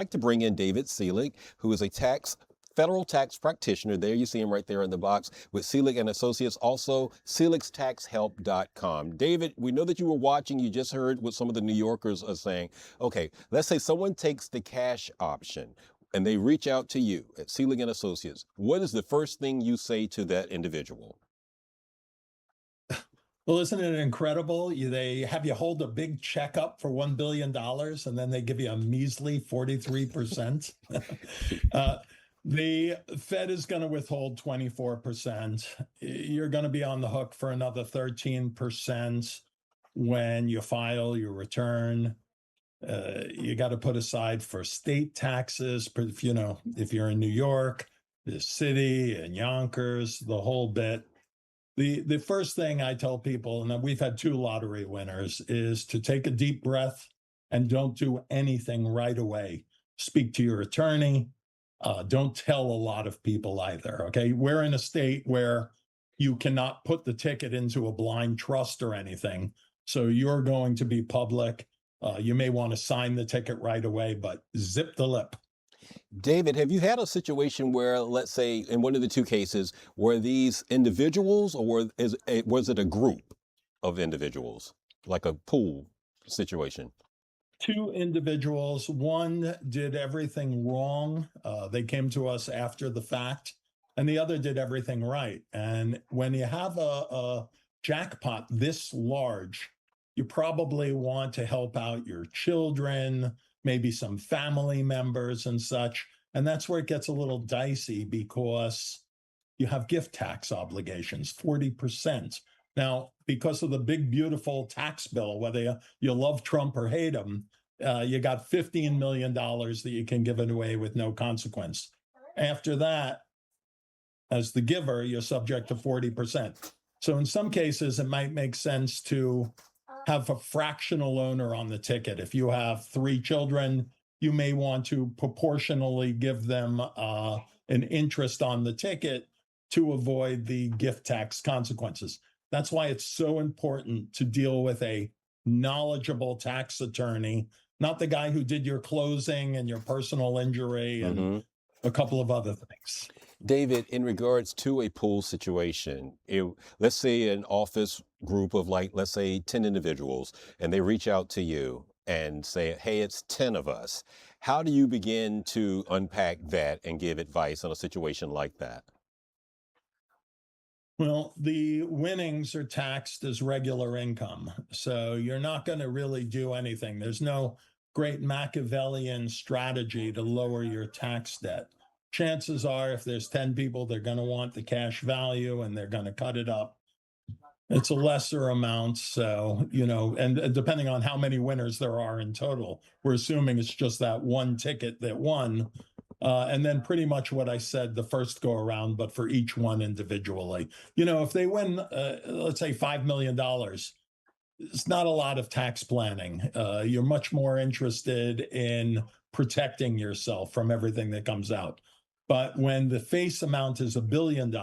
I'd like to bring in David Selig, who is a federal tax practitioner. There you see him right there in the box with Selig and Associates, also seligstaxhelp.com. David, we know that you were watching. You just heard what some of the New Yorkers are saying. Okay, let's say someone takes the cash option and they reach out to you at Selig and Associates. What is the first thing you say to that individual? Well, isn't it incredible? They have you hold a big check up for $1 billion and then they give you a measly 43%. The Fed is going to withhold 24%. You're going to be on the hook for another 13% when you file your return. You got to put aside for state taxes, if you're in New York, the city and Yonkers, the whole bit. The first thing I tell people, and we've had 2 lottery winners, is to take a deep breath and don't do anything right away. Speak to your attorney. Don't tell a lot of people either, okay? We're in a state where you cannot put the ticket into a blind trust or anything. So you're going to be public. You may want to sign the ticket right away, but zip the lip. David, have you had a situation where, let's say, in one of the 2 cases, were these individuals or was it a group of individuals, like a pool situation? 2 individuals. One did everything wrong. They came to us after the fact, and the other did everything right. And when you have a jackpot this large, you probably want to help out your children, maybe some family members and such. And that's where it gets a little dicey because you have gift tax obligations, 40%. Now, because of the big, beautiful tax bill, whether you love Trump or hate him, you got $15 million that you can give it away with no consequence. After that, as the giver, you're subject to 40%. So in some cases, it might make sense to have a fractional owner on the ticket. If you have 3 children, you may want to proportionally give them an interest on the ticket to avoid the gift tax consequences. That's why it's so important to deal with a knowledgeable tax attorney, not the guy who did your closing and your personal injury and a couple of other things. David, in regards to a pool situation, let's say an office group of let's say 10 individuals, and they reach out to you and say, hey, it's 10 of us. How do you begin to unpack that and give advice on a situation like that? Well, the winnings are taxed as regular income. So you're not going to really do anything. There's no great Machiavellian strategy to lower your tax debt. Chances are, if there's 10 people, they're going to want the cash value and they're going to cut it up. It's a lesser amount. So, and depending on how many winners there are in total, we're assuming it's just that one ticket that won. And then pretty much what I said the first go around, but for each one individually. If they win, let's say $5 million, it's not a lot of tax planning. You're much more interested in protecting yourself from everything that comes out. But when the face amount is $1 billion,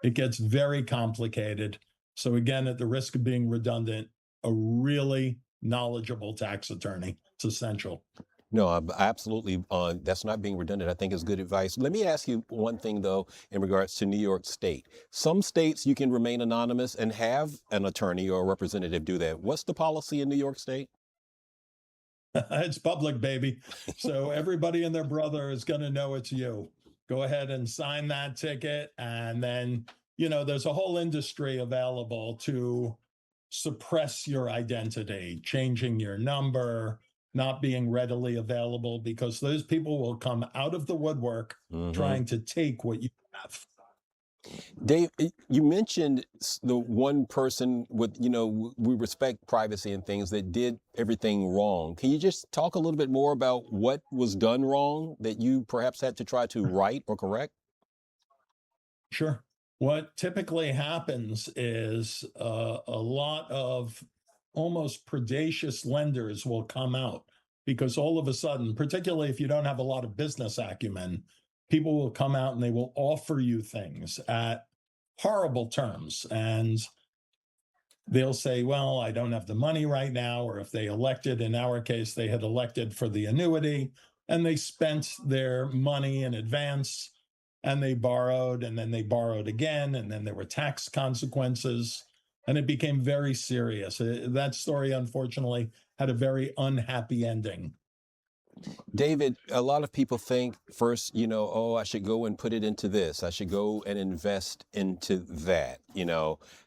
it gets very complicated. So again, at the risk of being redundant, a really knowledgeable tax attorney, it's essential. No, absolutely. That's not being redundant. I think is good advice. Let me ask you one thing, though, in regards to New York State. Some states you can remain anonymous and have an attorney or a representative do that. What's the policy in New York State? It's public, baby. So everybody and their brother is going to know it's you. Go ahead and sign that ticket. And then, there's a whole industry available to suppress your identity, changing your number, not being readily available, because those people will come out of the woodwork trying to take what you have. Dave, you mentioned the one person with, we respect privacy and things that did everything wrong. Can you just talk a little bit more about what was done wrong that you perhaps had to try to right or correct? Sure. What typically happens is a lot of almost predacious lenders will come out because all of a sudden, particularly if you don't have a lot of business acumen, people will come out and they will offer you things at horrible terms. And they'll say, well, I don't have the money right now. Or if they elected, in our case, they had elected for the annuity. and they spent their money in advance, and they borrowed, and then they borrowed again, and then there were tax consequences, and it became very serious. That story, unfortunately, had a very unhappy ending. David, a lot of people think first, oh, I should go and put it into this. I should go and invest into that.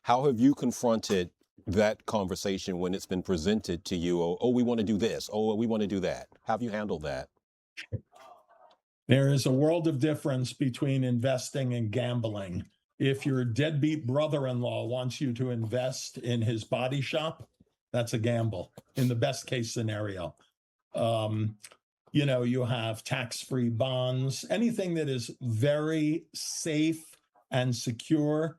How have you confronted that conversation when it's been presented to you? Oh, we want to do this. Oh, we want to do that. How have you handled that? There is a world of difference between investing and gambling. If your deadbeat brother-in-law wants you to invest in his body shop, that's a gamble in the best case scenario. You have tax-free bonds, anything that is very safe and secure,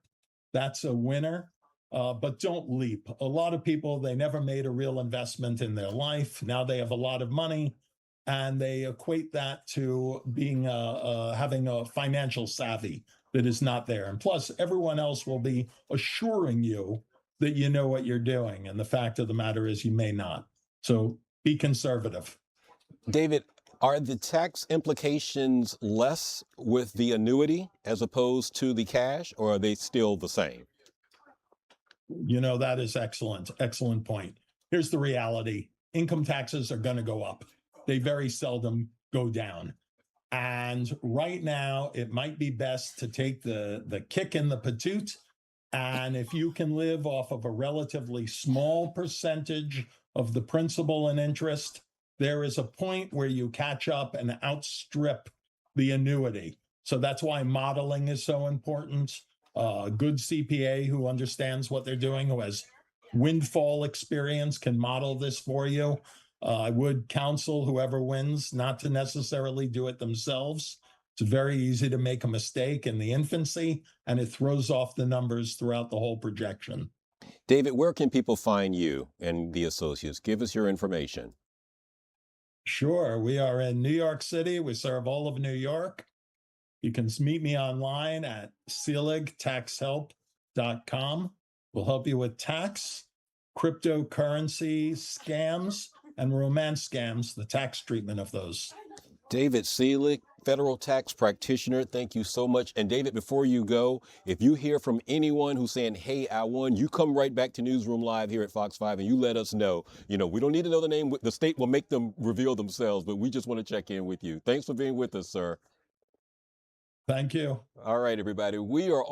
that's a winner. But don't leap. A lot of people, they never made a real investment in their life. Now they have a lot of money, and they equate that to being having a financial savvy that is not there. And plus, everyone else will be assuring you that you know what you're doing. And the fact of the matter is you may not. So be conservative. David, are the tax implications less with the annuity as opposed to the cash, or are they still the same? That is excellent. Excellent point. Here's the reality. Income taxes are going to go up. They very seldom go down. And right now, it might be best to take the kick in the patoot. And if you can live off of a relatively small percentage of the principal and interest, there is a point where you catch up and outstrip the annuity. So that's why modeling is so important. A good CPA who understands what they're doing, who has windfall experience, can model this for you. I would counsel whoever wins not to necessarily do it themselves. It's very easy to make a mistake in the infancy, and it throws off the numbers throughout the whole projection. David, where can people find you and the associates? Give us your information. Sure. We are in New York City. We serve all of New York. You can meet me online at seligtaxhelp.com. We'll help you with tax, cryptocurrency scams, and romance scams, the tax treatment of those. David Selig, Federal Tax Practitioner, thank you so much. And David, before you go, if you hear from anyone who's saying, hey, I won, you come right back to Newsroom Live here at Fox 5 and you let us know. We don't need to know the name. The state will make them reveal themselves, but we just want to check in with you. Thanks for being with us, sir. Thank you. All right, everybody. We are